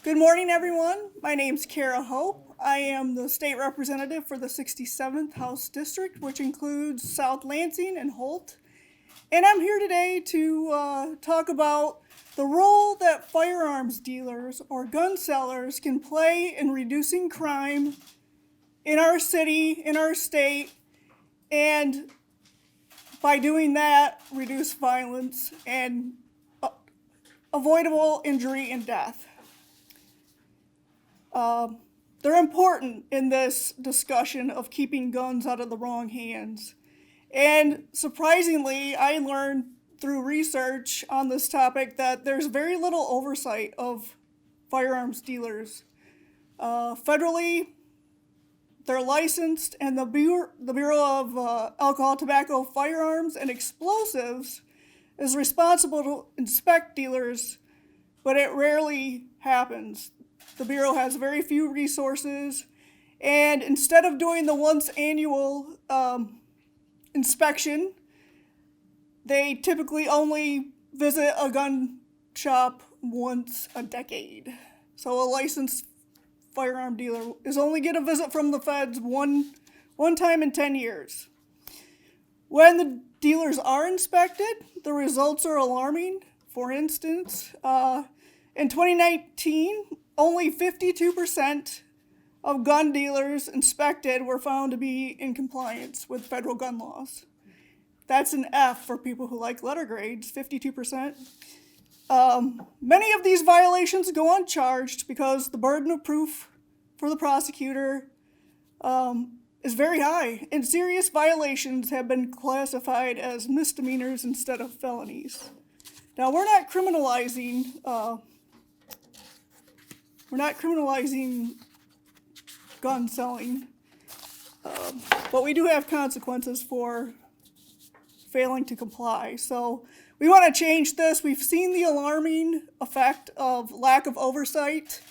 Good morning, everyone. My name's Kara Hope. I am the state representative for the 67th House District, which includes South Lansing and Holt. And I'm here today to talk about the role that firearms dealers or gun sellers can play in reducing crime in our city, in our state, and by doing that, reduce violence and avoidable injury and death. They're important in this discussion of keeping guns out of the wrong hands. And surprisingly, I learned through research on this topic that there's very little oversight of firearms dealers. Federally, they're licensed, and the Bureau of Alcohol, Tobacco, Firearms, and Explosives is responsible to inspect dealers, but it rarely happens. The Bureau has very few resources, and instead of doing the once annual inspection, they typically only visit a gun shop once a decade. So a licensed firearm dealer is only get a visit from the feds one time in 10 years. When the dealers are inspected, the results are alarming. For instance, in 2019, only 52% of gun dealers inspected were found to be in compliance with federal gun laws. That's an F for people who like letter grades, 52%. Many of these violations go uncharged because the burden of proof for the prosecutor is very high, and serious violations have been classified as misdemeanors instead of felonies. Now, we're not criminalizing gun selling, but we do have consequences for failing to comply. So we want to change this. We've seen the alarming effect of lack of oversight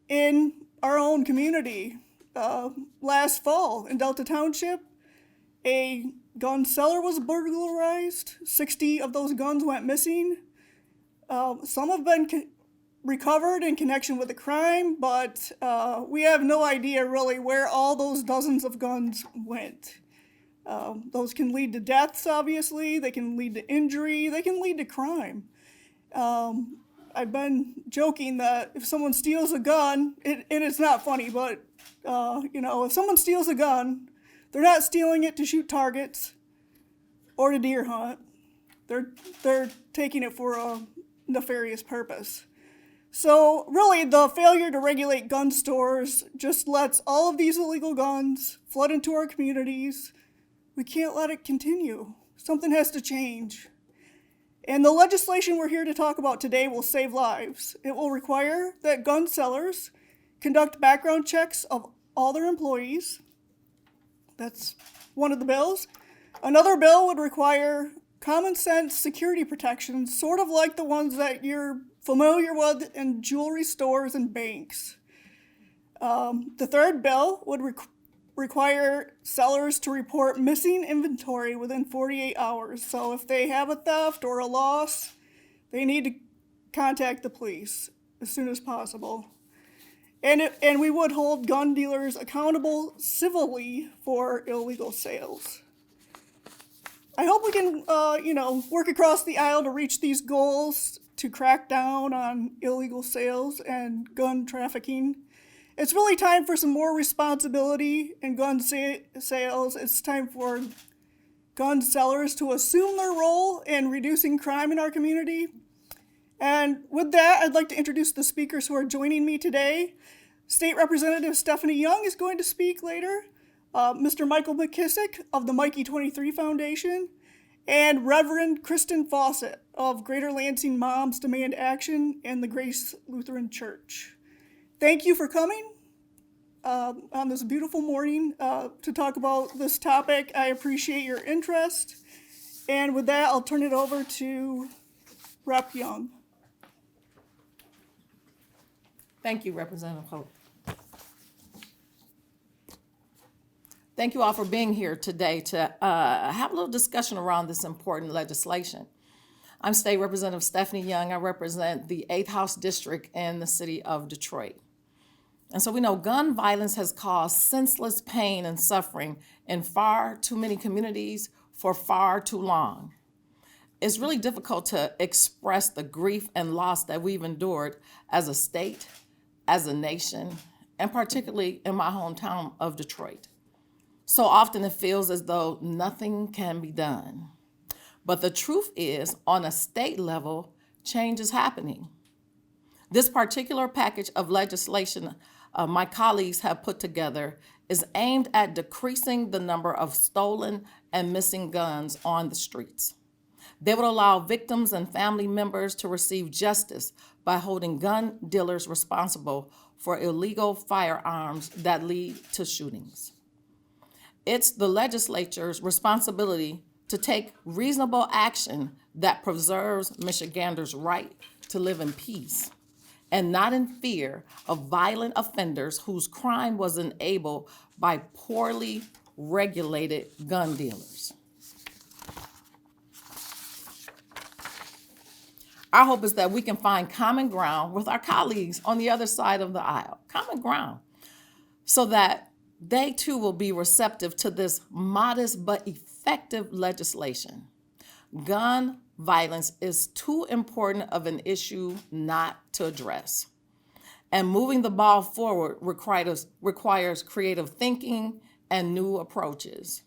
in our own community. Last fall in Delta Township, a gun seller was burglarized. 60 of those guns went missing. Some have been recovered in connection with the crime, but we have no idea really where all those dozens of guns went. Those can lead to deaths, obviously. They can lead to injury. They can lead to crime. I've been joking that if someone steals a gun, and it's not funny, but if someone steals a gun, they're not stealing it to shoot targets or to deer hunt. They're taking it for a nefarious purpose. So really, the failure to regulate gun stores just lets all of these illegal guns flood into our communities. We can't let it continue. Something has to change. And the legislation we're here to talk about today will save lives. It will require that gun sellers conduct background checks of all their employees. That's one of the bills. Another bill would require common sense security protections, sort of like the ones that you're familiar with in jewelry stores and banks. The third bill would require sellers to report missing inventory within 48 hours. So if they have a theft or a loss, they need to contact the police as soon as possible. And we would hold gun dealers accountable civilly for illegal sales. I hope we can, work across the aisle to reach these goals to crack down on illegal sales and gun trafficking. It's really time for some more responsibility in gun sales. It's time for gun sellers to assume their role in reducing crime in our community. And with that, I'd like to introduce the speakers who are joining me today. State Representative Stephanie Young is going to speak later. Mr. Michael McKissick of the Mikey 23 Foundation, and Rev Kristin Fawcett of Greater Lansing Moms Demand Action and the Grace Lutheran Church. Thank you for coming on this beautiful morning to talk about this topic. I appreciate your interest. And with that, I'll turn it over to Rep. Young. Thank you, Representative Hope. Thank you all for being here today to have a little discussion around this important legislation. I'm State Representative Stephanie Young. I represent the 8th House District in the city of Detroit. And so we know gun violence has caused senseless pain and suffering in far too many communities for far too long. It's really difficult to express the grief and loss that we've endured as a state, as a nation, and particularly in my hometown of Detroit. So often it feels as though nothing can be done. But the truth is, on a state level, change is happening. This particular package of legislation my colleagues have put together is aimed at decreasing the number of stolen and missing guns on the streets. They would allow victims and family members to receive justice by holding gun dealers responsible for illegal firearms that lead to shootings. It's the legislature's responsibility to take reasonable action that preserves Michiganders' right to live in peace and not in fear of violent offenders whose crime was enabled by poorly regulated gun dealers. Our hope is that we can find common ground with our colleagues on the other side of the aisle, common ground, so that they too will be receptive to this modest but effective legislation. Gun violence is too important of an issue not to address. And moving the ball forward requires creative thinking and new approaches.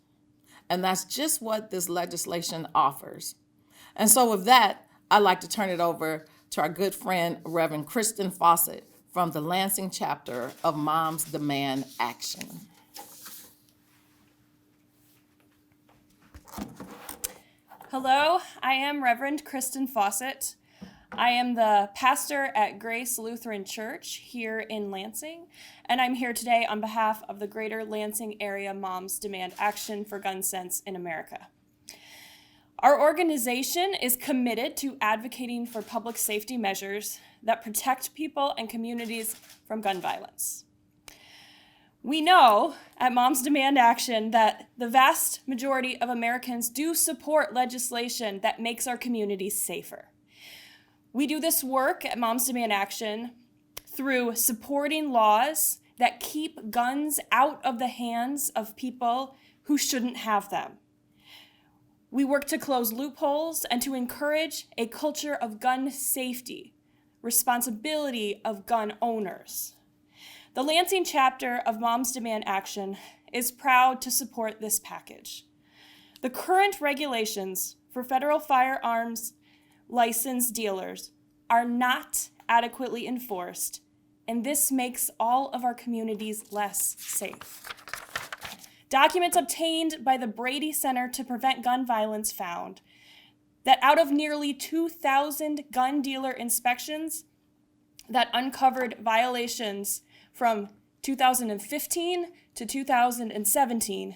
And that's just what this legislation offers. And so with that, I'd like to turn it over to our good friend, Rev Kristin Fawcett from the Lansing chapter of Moms Demand Action. Hello, I am Reverend Kristin Fawcett. I am the pastor at Grace Lutheran Church here in Lansing, and I'm here today on behalf of the Greater Lansing Area Moms Demand Action for Gun Sense in America. Our organization is committed to advocating for public safety measures that protect people and communities from gun violence. We know at Moms Demand Action that the vast majority of Americans do support legislation that makes our communities safer. We do this work at Moms Demand Action through supporting laws that keep guns out of the hands of people who shouldn't have them. We work to close loopholes and to encourage a culture of gun safety, responsibility of gun owners. The Lansing chapter of Moms Demand Action is proud to support this package. The current regulations for federal firearms licensed dealers are not adequately enforced, and this makes all of our communities less safe. Documents obtained by the Brady Center to Prevent Gun Violence found that out of nearly 2,000 gun dealer inspections that uncovered violations from 2015 to 2017,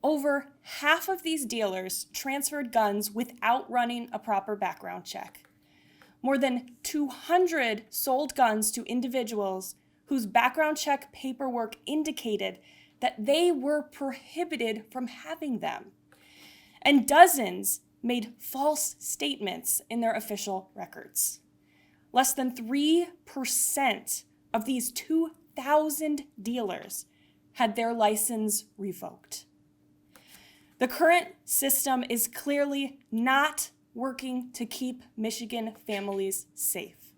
over half of these dealers transferred guns without running a proper background check. More than 200 sold guns to individuals whose background check paperwork indicated that they were prohibited from having them. And dozens made false statements in their official records. Less than 3% of these 2,000 dealers had their license revoked. The current system is clearly not working to keep Michigan families safe.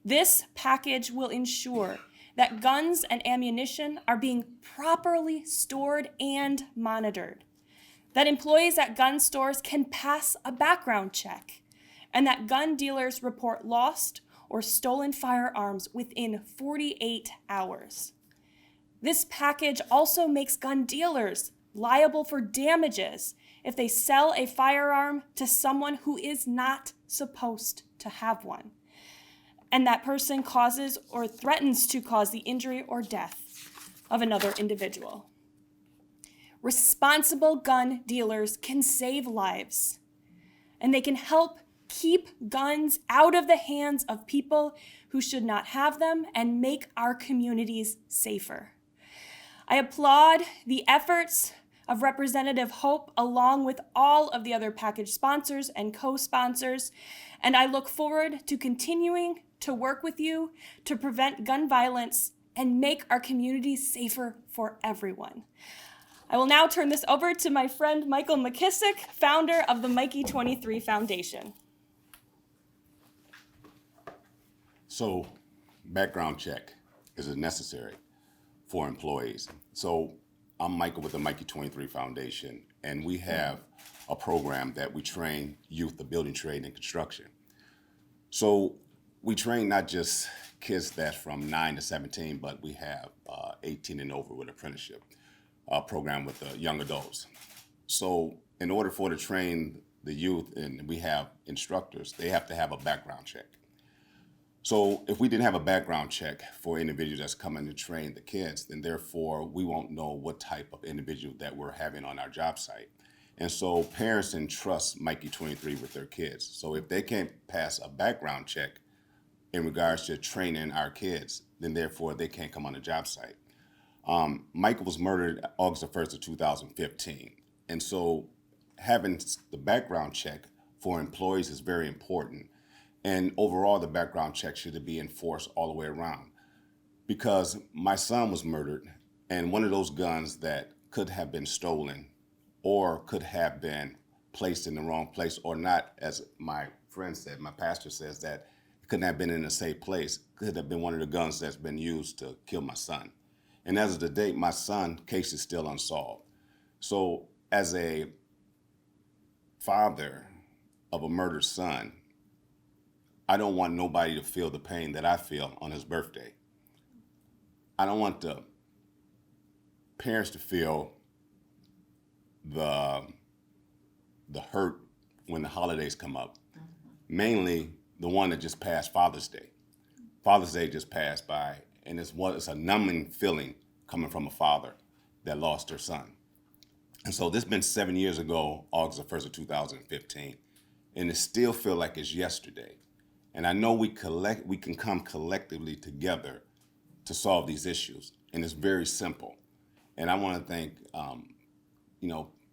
This package will ensure that guns and ammunition are being properly stored and monitored, that employees at gun stores can pass a background check, and that gun dealers report lost or stolen firearms within 48 hours. This package also makes gun dealers liable for damages if they sell a firearm to someone who is not supposed to have one, and that person causes or threatens to cause the injury or death of another individual. Responsible gun dealers can save lives, and they can help keep guns out of the hands of people who should not have them and make our communities safer. I applaud the efforts of Representative Hope, along with all of the other package sponsors and co-sponsors, and I look forward to continuing to work with you to prevent gun violence and make our communities safer for everyone. I will now turn this over to my friend Michael McKissick, founder of the Mikey 23 Foundation. So, background check is necessary for employees. So, I'm Michael with the Mikey 23 Foundation, and we have a program that we train youth the building trade and construction. So, we train not just kids that's from 9 to 17, but we have 18 and over with apprenticeship program with the young adults. So, in order for to train the youth, and we have instructors, they have to have a background check. So if we didn't have a background check for individuals that's coming to train the kids, then therefore we won't know what type of individual that we're having on our job site. And so parents entrust Mikey 23 with their kids. So if they can't pass a background check in regards to training our kids, then therefore they can't come on the job site. Michael was murdered August the 1st of 2015. And so having the background check for employees is very important. And overall, the background check should be enforced all the way around. Because my son was murdered, and one of those guns that could have been stolen or could have been placed in the wrong place, or not, as my friend said, my pastor says, that it couldn't have been in a safe place, could have been one of the guns that's been used to kill my son. And as of the date, my son's case is still unsolved. So as a father of a murdered son, I don't want nobody to feel the pain that I feel on his birthday. I don't want the parents to feel the hurt when the holidays come up. Mainly the one that just passed Father's Day. Father's Day just passed by, and it's a numbing feeling coming from a father that lost their son. And so this has been 7 years ago, August the 1st of 2015, and it still feels like it's yesterday. And I know we can come collectively together to solve these issues, and it's very simple. And I want to thank,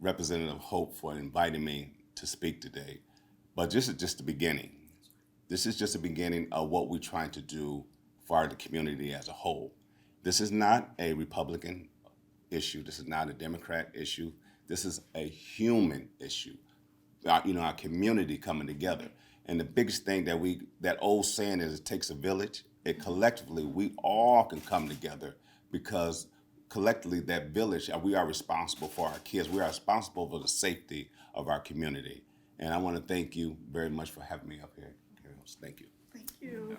Representative Hope for inviting me to speak today. But this is just the beginning. This is just the beginning of what we're trying to do for the community as a whole. This is not a Republican issue. This is not a Democrat issue. This is a human issue. Our community coming together. And the biggest thing that old saying is, it takes a village. Collectively, we all can come together, because collectively that village, we are responsible for our kids. We are responsible for the safety of our community. And I want to thank you very much for having me up here. Thank you. Thank you. Yeah.